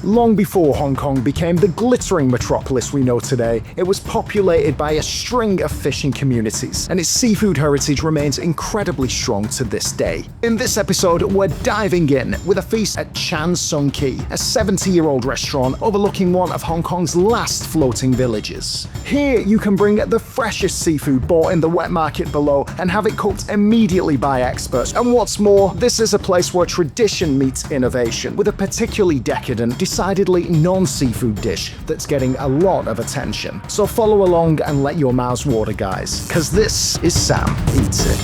Long before Hong Kong became the glittering metropolis we know today, it was populated by a string of fishing communities, and its seafood heritage remains incredibly strong to this day. In this episode, we're diving in with a feast at Chan Sung Kee, a 70-year-old restaurant overlooking one of Hong Kong's last floating villages. Here, you can bring the freshest seafood bought in the wet market below and have it cooked immediately by experts. And what's more, this is a place where tradition meets innovation, with a particularly decadent, decidedly non-seafood dish that's getting a lot of attention. So follow along and let your mouths water, guys, because this is Sam Eats It.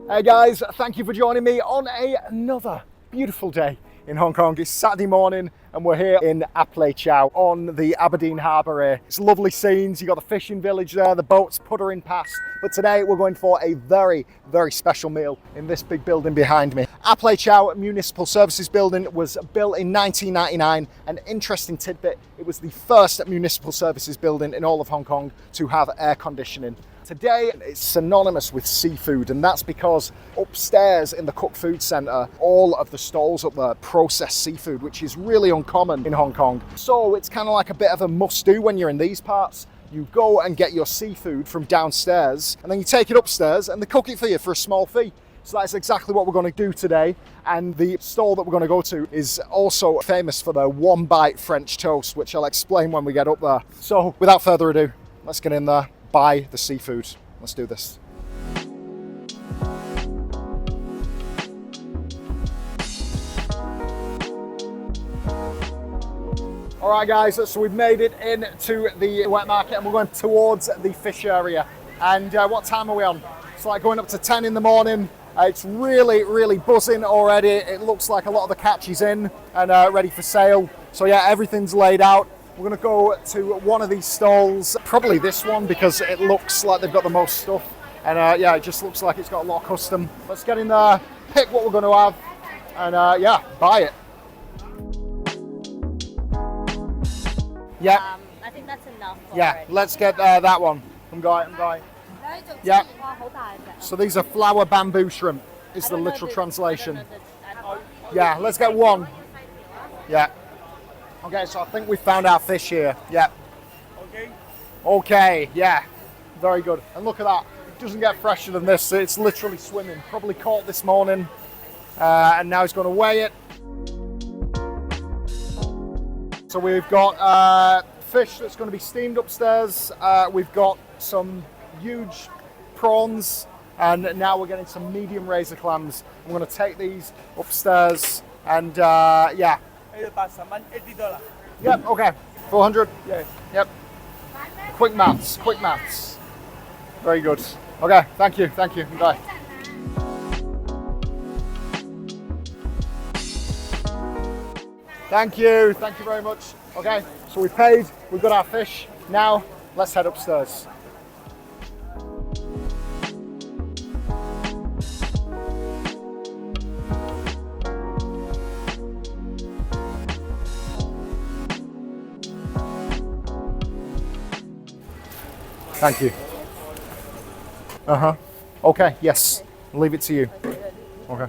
Hey guys, thank you for joining me on another beautiful day in Hong Kong. It's Saturday morning and we're here in Ap Lei Chau on the Aberdeen Harbour here. It's lovely scenes, you've got the fishing village there, the boats puttering past. But today we're going for a very, very special meal in this big building behind me. Ap Lei Chau Municipal Services Building was built in 1999. An interesting tidbit, it was the first municipal services building in all of Hong Kong to have air conditioning. Today, it's synonymous with seafood, and that's because upstairs in the Cook Food Centre, all of the stalls up there process seafood, which is really uncommon in Hong Kong. So it's kind of like a bit of a must-do when you're in these parts. You go and get your seafood from downstairs, and then you take it upstairs, and they cook it for you for a small fee. So that's exactly what we're going to do today. And the stall that we're going to go to is also famous for their one-bite French toast, which I'll explain when we get up there. So without further ado, let's get in there. Buy the seafood. Let's do this. All right, guys, so we've made it into the wet market and we're going towards the fish area. And what time are we on? It's like going up to 10 in the morning. It's really, really buzzing already. It looks like a lot of the catch is in and ready for sale. So yeah, everything's laid out. We're going to go to one of these stalls, probably this one because it looks like they've got the most stuff. And yeah, it just looks like it's got a lot of custom. Let's get in there, pick what we're going to have, and yeah, buy it. Yeah. I think that's enough. Yeah, let's get that one. I'm going. Yeah. So these are flower bamboo shrimp, is the literal translation. Yeah, let's get one. Yeah. Okay, so I think we found our fish here. Yeah. Okay, yeah. Very good. And look at that. It doesn't get fresher than this. It's literally swimming. Probably caught this morning. And now he's going to weigh it. So we've got fish that's going to be steamed upstairs. We've got some huge prawns. And now we're getting some medium razor clams. I'm going to take these upstairs. And yeah. Yep, okay. 400? Yeah. Yep. Quick maths. Very good. Okay, thank you. Bye. Thank you very much. Okay, so we paid, we've got our fish. Now, let's head upstairs. Thank you. Okay, yes. I'll leave it to you. Okay.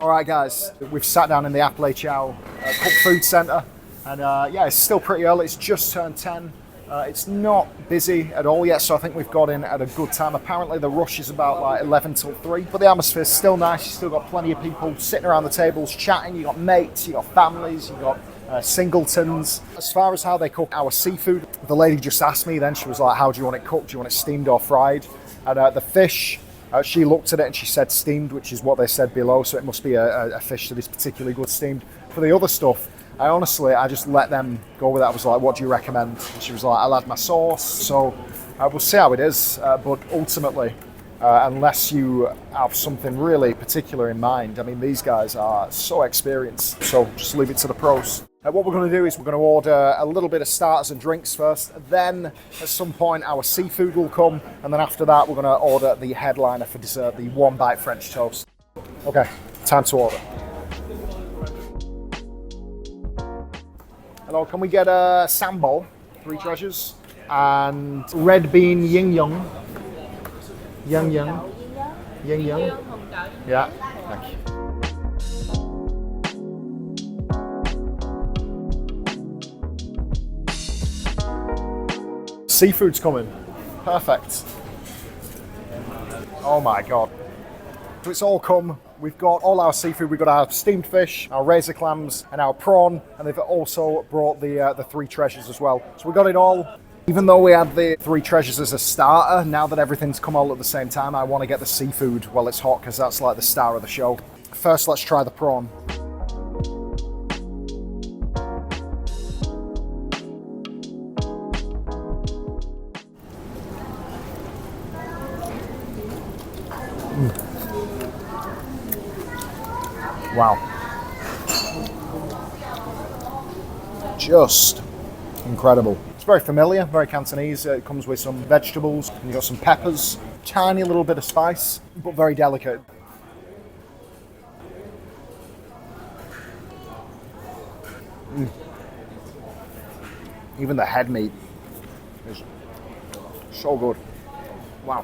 All right, guys. We've sat down in the Ap Lei Chau Cook Food Centre. And yeah, it's still pretty early. It's just turned 10. It's not busy at all yet, so I think we've got in at a good time. Apparently the rush is about like 11 till 3, but the atmosphere's still nice. You've still got plenty of people sitting around the tables chatting. You've got mates, you've got families, you've got singletons. As far as how they cook our seafood, the lady just asked me then, she was like, how do you want it cooked? Do you want it steamed or fried? And the fish, she looked at it and she said steamed, which is what they said below, so it must be a fish that is particularly good steamed. For the other stuff, I just let them go with it. I was like, what do you recommend? And she was like, I'll add my sauce. So we'll see how it is, but ultimately, unless you have something really particular in mind, I mean, these guys are so experienced, so just leave it to the pros. What we're going to do is we're going to order a little bit of starters and drinks first, then at some point our seafood will come, and then after that we're going to order the headliner for dessert, the one bite French toast. Okay, time to order. Hello, can we get a sambal, 3 treasures, and red bean yin young, Young young. Young young. Yeah. Thank you. Seafood's coming. Perfect. Oh my god. So it's all come. We've got all our seafood. We've got our steamed fish, our razor clams, and our prawn. And they've also brought the three treasures as well. So we got it all. Even though we had the three treasures as a starter, now that everything's come all at the same time, I want to get the seafood while it's hot because that's like the star of the show. First, let's try the prawn. Wow. Just incredible. It's very familiar, very Cantonese. It comes with some vegetables, and you've got some peppers, tiny little bit of spice, but very delicate. Even the head meat is so good. Wow.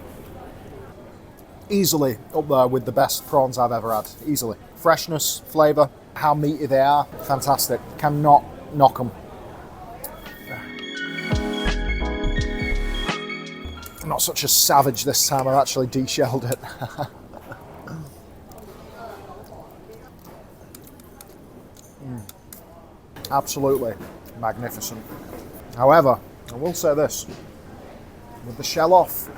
Easily up there with the best prawns I've ever had. Easily. Freshness, flavour, how meaty they are, fantastic. Cannot knock them. I'm not such a savage this time, I've actually de-shelled it. Absolutely magnificent. However, I will say this, with the shell off,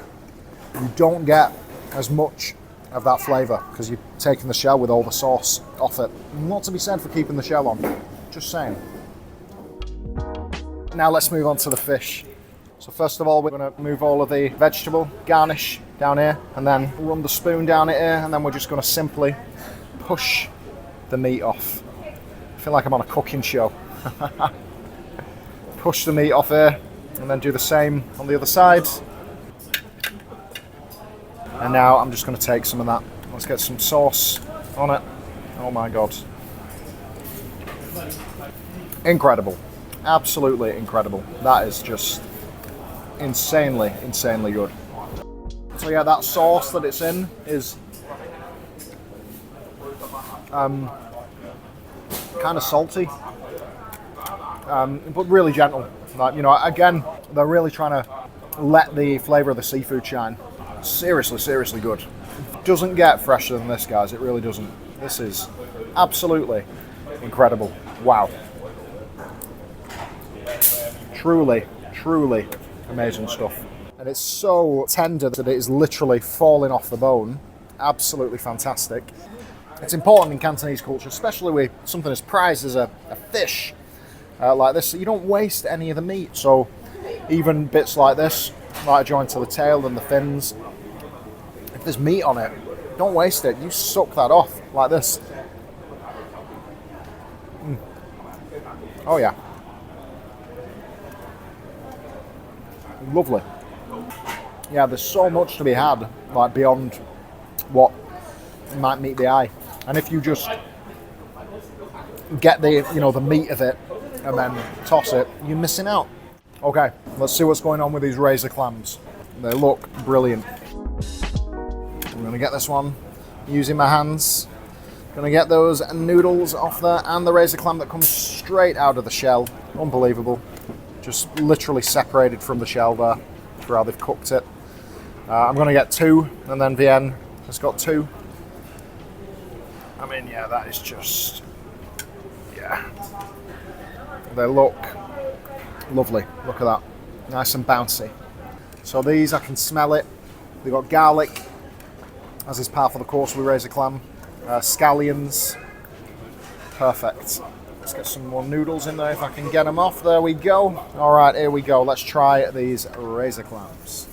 you don't get as much of that flavour because you're taking the shell with all the sauce off it. Not to be said for keeping the shell on, just saying. Now let's move on to the fish. So first of all, we're going to move all of the vegetable garnish down here and then run the spoon down it here, and then we're just going to simply push the meat off. I feel like I'm on a cooking show. Push the meat off here and then do the same on the other side. And now I'm just going to take some of that. Let's get some sauce on it. Oh my god. Incredible. Absolutely incredible. That is just insanely, insanely good. So yeah, that sauce that it's in is kind of salty, but really gentle. Like, you know, again, they're really trying to let the flavour of the seafood shine. Seriously, seriously good. Doesn't get fresher than this, guys. It really doesn't. This is absolutely incredible. Wow. Truly, truly amazing stuff. And it's so tender that it is literally falling off the bone. Absolutely fantastic. It's important in Cantonese culture, especially with something as prized as a fish like this. You don't waste any of the meat. So even bits like this, like a joint to the tail and the fins, if there's meat on it, don't waste it. You suck that off like this. Oh yeah. Lovely. Yeah, there's so much to be had, like beyond what might meet the eye. And if you just get the, you know, the meat of it and then toss it, you're missing out. Okay, let's see what's going on with these razor clams. They look brilliant. I'm gonna get this one using my hands. Gonna get those noodles off there and the razor clam that comes straight out of the shell. Unbelievable. Just literally separated from the shell there for how they've cooked it. I'm gonna get two, and then Vienne has got two. I mean, yeah, that is just, yeah. They look lovely. Look at that. Nice and bouncy. So these, I can smell it. They've got garlic, as is part of the course with razor clam. Scallions. Perfect. Let's get some more noodles in there if I can get them off. There we go. All right, here we go. Let's try these razor clams.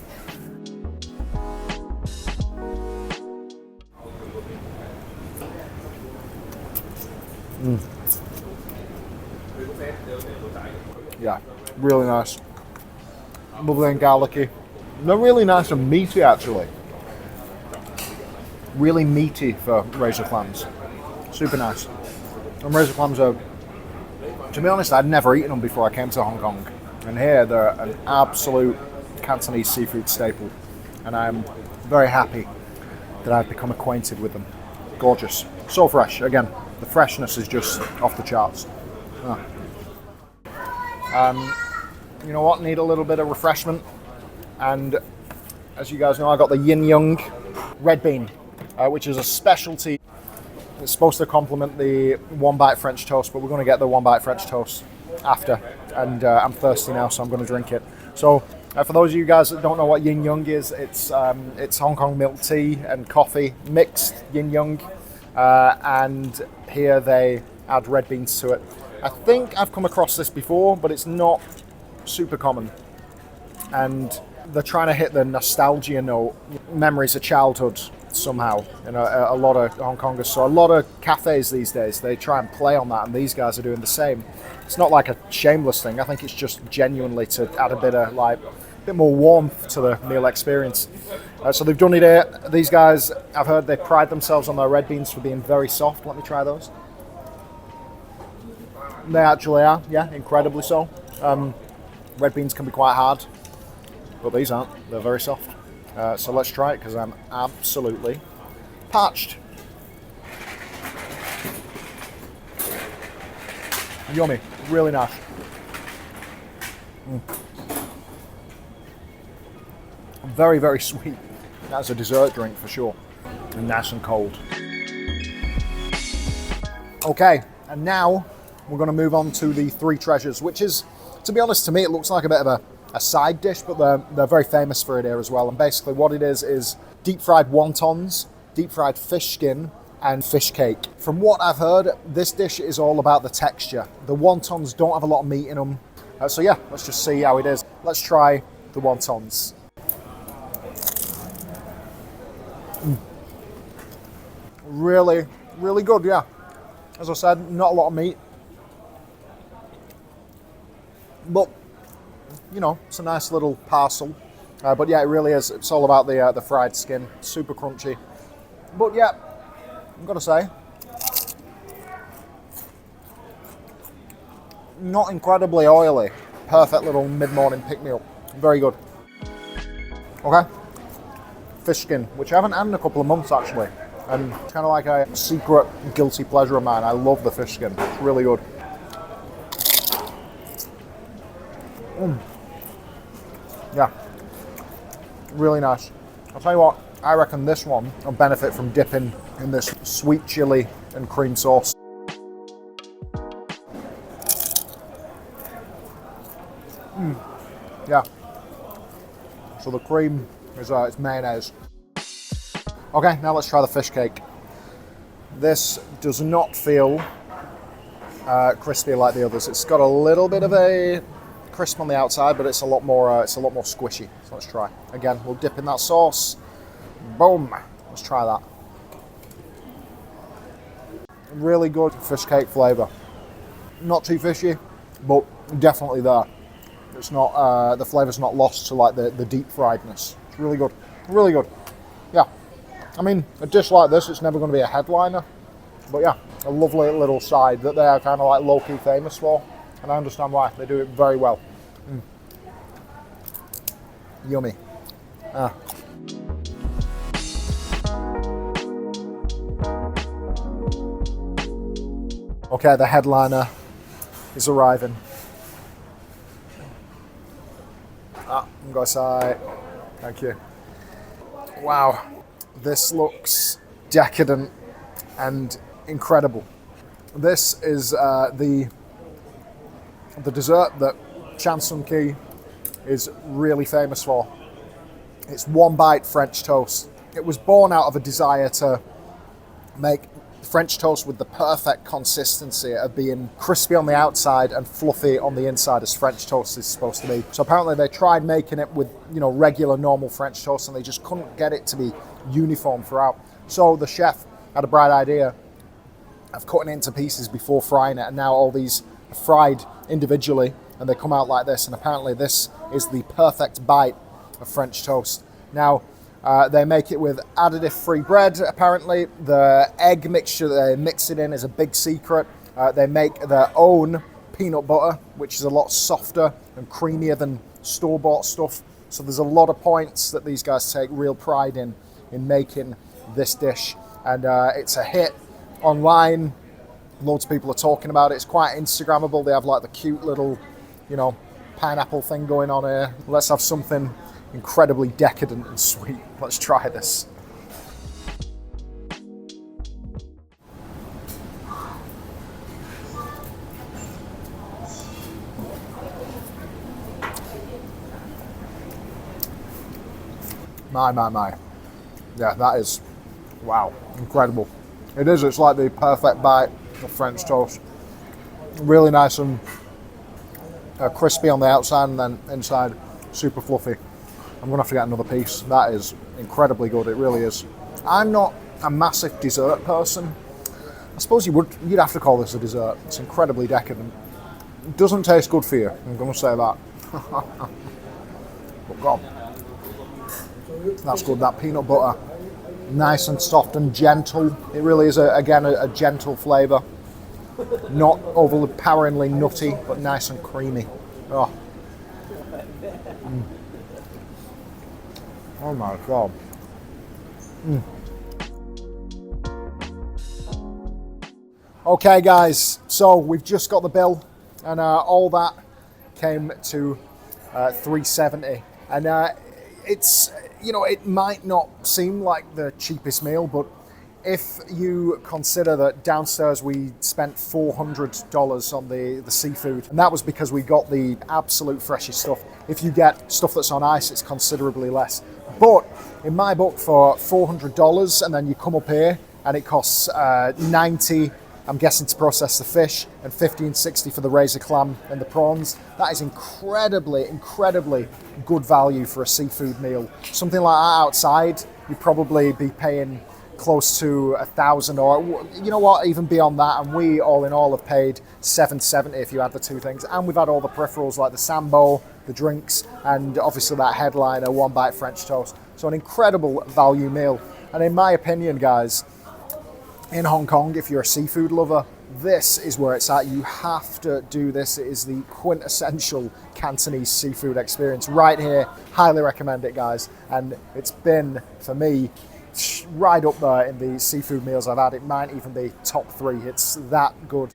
Yeah, really nice. Lovely and garlicky. They're really nice and meaty, actually. Really meaty for razor clams. Super nice. And razor clams are, to be honest, I'd never eaten them before I came to Hong Kong. And here they're an absolute Cantonese seafood staple. and I'm very happy that I've become acquainted with them. Gorgeous. So fresh. Again, the freshness is just off the charts. You know what? Need a little bit of refreshment. And as you guys know, I got the Vienne Leung red bean, which is a specialty. It's supposed to complement the one bite French toast, but we're going to get the one bite French toast after. And I'm thirsty now, so I'm going to drink it. So for those of you guys that don't know what Vienne Leung is, it's Hong Kong milk tea and coffee mixed Vienne Leung, and here they add red beans to it. I think I've come across this before, but it's not super common. And they're trying to hit the nostalgia note, memories of childhood somehow, in a lot of Hong Kongers. So a lot of cafes these days, they try and play on that, and these guys are doing the same. It's not like a shameless thing. I think it's just genuinely to add a bit more warmth to the meal experience. So they've done it here. These guys, I've heard they pride themselves on their red beans for being very soft. Let me try those. They actually are, yeah, incredibly so. Red beans can be quite hard, but these aren't. They're very soft. So let's try it, because I'm absolutely parched. Yummy, really nice. Very, very sweet. That's a dessert drink for sure. And nice and cold. Okay, and now we're going to move on to the three treasures, which is, to be honest, to me, it looks like a bit of a side dish, but they're very famous for it here as well. And basically what it is deep fried wontons, deep fried fish skin, and fish cake. From what I've heard, this dish is all about the texture. The wontons don't have a lot of meat in them. So yeah, let's just see how it is. Let's try the wontons. Really, really good, yeah. As I said, not a lot of meat. But, you know, it's a nice little parcel. But yeah, it really is. It's all about the fried skin. Super crunchy. But yeah, I've got to say, not incredibly oily. Perfect little mid-morning pick-me-up. Very good. Okay. Fish skin, which I haven't had in a couple of months actually. And it's kind of like a secret guilty pleasure of mine. I love the fish skin. It's really good. Yeah. Really nice. I'll tell you what, I reckon this one will benefit from dipping in this sweet chili and cream sauce. Yeah. So the cream is it's mayonnaise. Okay, now let's try the fish cake. This does not feel crispy like the others. It's got a little bit of a crisp on the outside, but it's a lot more squishy. So let's try. Again, we'll dip in that sauce. Boom. Let's try that. Really good fish cake flavour. Not too fishy, but definitely there. It's not the flavour's not lost to like the deep friedness. It's really good. Really good. Yeah. I mean, a dish like this, it's never going to be a headliner. But yeah, a lovely little side that they are kind of like low-key famous for. And I understand why. They do it very well. Yummy. Okay, the headliner is arriving. I'm going to say thank you. Wow, this looks decadent and incredible. This is the dessert that Chan Sun Ki is really famous for. It's one bite French toast. It was born out of a desire to make French toast with the perfect consistency of being crispy on the outside and fluffy on the inside, as French toast is supposed to be. So apparently they tried making it with, you know, regular normal French toast, and they just couldn't get it to be uniform throughout. So the chef had a bright idea of cutting it into pieces before frying it, and now all these are fried individually and they come out like this, and apparently this is the perfect bite of French toast. Now they make it with additive-free bread. Apparently the egg mixture that they mix it in is a big secret. They make their own peanut butter, which is a lot softer and creamier than store-bought stuff. So there's a lot of points that these guys take real pride in making this dish. And it's a hit online. Loads of people are talking about it. It's quite Instagrammable. They have like the cute little, you know, pineapple thing going on here. Let's have something incredibly decadent and sweet. Let's try this. My. Yeah, that is, wow, incredible. It is, it's like the perfect bite of French toast. Really nice and crispy on the outside, and then inside super fluffy. I'm gonna have to get another piece. That is incredibly good, it really is. I'm not a massive dessert person. I suppose you'd have to call this a dessert. It's incredibly decadent. It doesn't taste good for you, I'm gonna say that. But God, that's good. That peanut butter, nice and soft and gentle. It really is, again, a gentle flavour. Not overpoweringly nutty, but nice and creamy. Oh, oh my God. Okay, guys, so we've just got the bill, and all that came to $3.70, and it's, you know, it might not seem like the cheapest meal, but if you consider that downstairs we spent $400 on the seafood, and that was because we got the absolute freshest stuff. If you get stuff that's on ice, it's considerably less. But in my book, for $400, and then you come up here and it costs $90, I'm guessing, to process the fish, and $15.60 for the razor clam and the prawns. That is incredibly good value for a seafood meal. Something like that outside, you'd probably be paying close to $1,000, or you know what, even beyond that. And we all in all have paid $7.70 if you add the two things. And we've had all the peripherals like the sambo, the drinks, and obviously that headliner, one bite French toast. So an incredible value meal. And in my opinion, guys, in Hong Kong, if you're a seafood lover, this is where it's at. You have to do this. It is the quintessential Cantonese seafood experience right here. Highly recommend it, guys. And it's been, for me, right up there in the seafood meals I've had. It might even be top 3. It's that good.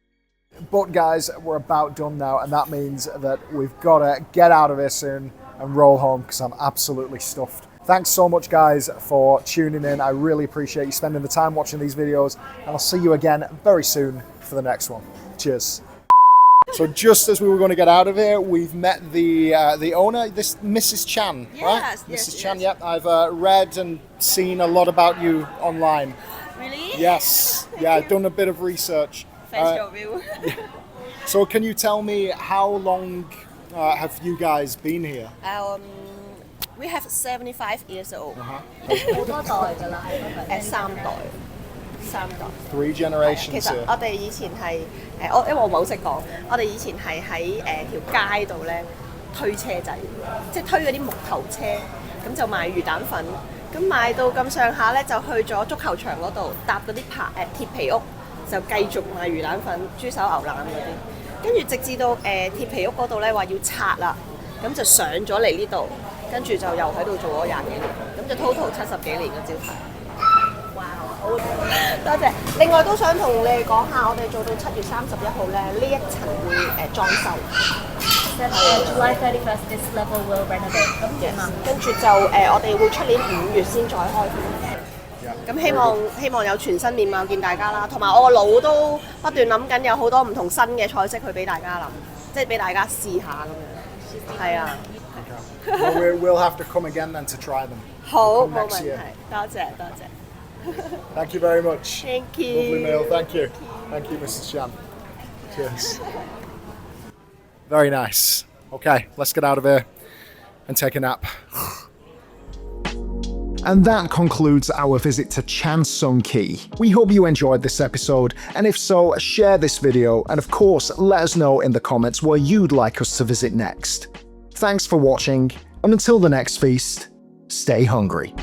But guys, we're about done now, and that means that we've got to get out of here soon and roll home because I'm absolutely stuffed. Thanks so much, guys, for tuning in. I really appreciate you spending the time watching these videos, and I'll see you again very soon for the next one. Cheers. So just as we were going to get out of here, we've met the owner, this Mrs. Chan, right? Yes, Mrs. Chan, yep. I've read and seen a lot about you online. Really? Yes. Yeah, I've done a bit of research. Thanks for your view. So can you tell me how long have you guys been here? We have 75 years old. 好多代㗎啦，三代。 3 generations 其實 here. 我哋以前係因為我唔係好識講，我哋以前係喺條街度咧推車仔，即係推嗰啲木頭車，咁就賣魚蛋粉。咁賣到咁上下咧，就去咗足球場嗰度搭嗰啲鐵皮屋，就繼續賣魚蛋粉、豬手牛腩嗰啲。跟住直至到鐵皮屋嗰度咧話要拆啦，咁就上咗嚟呢度，跟住就又喺度做咗20幾年，咁就 total 70幾年嘅招牌。 多謝。另外都想同你哋講下，我哋做到7月31號咧，呢一層會裝修。July 31st, this level will renovate. 咁點啊？跟住就我哋會出年5月先再開盤。咁希望有全新面貌見大家啦，同埋我個腦都不斷諗緊有好多唔同新嘅菜式去俾大家諗，即係俾大家試下咁樣。係啊。We'll have to come again then to try them. 好，冇問題。多謝。 Thank you very much. Thank you. Lovely meal. Thank you. Thank you, Mrs. Chan. Cheers. Very nice. Okay, let's get out of here and take a nap. And that concludes our visit to Chan Sung Ki. We hope you enjoyed this episode, and if so, share this video, and of course, let us know in the comments where you'd like us to visit next. Thanks for watching, and until the next feast, stay hungry.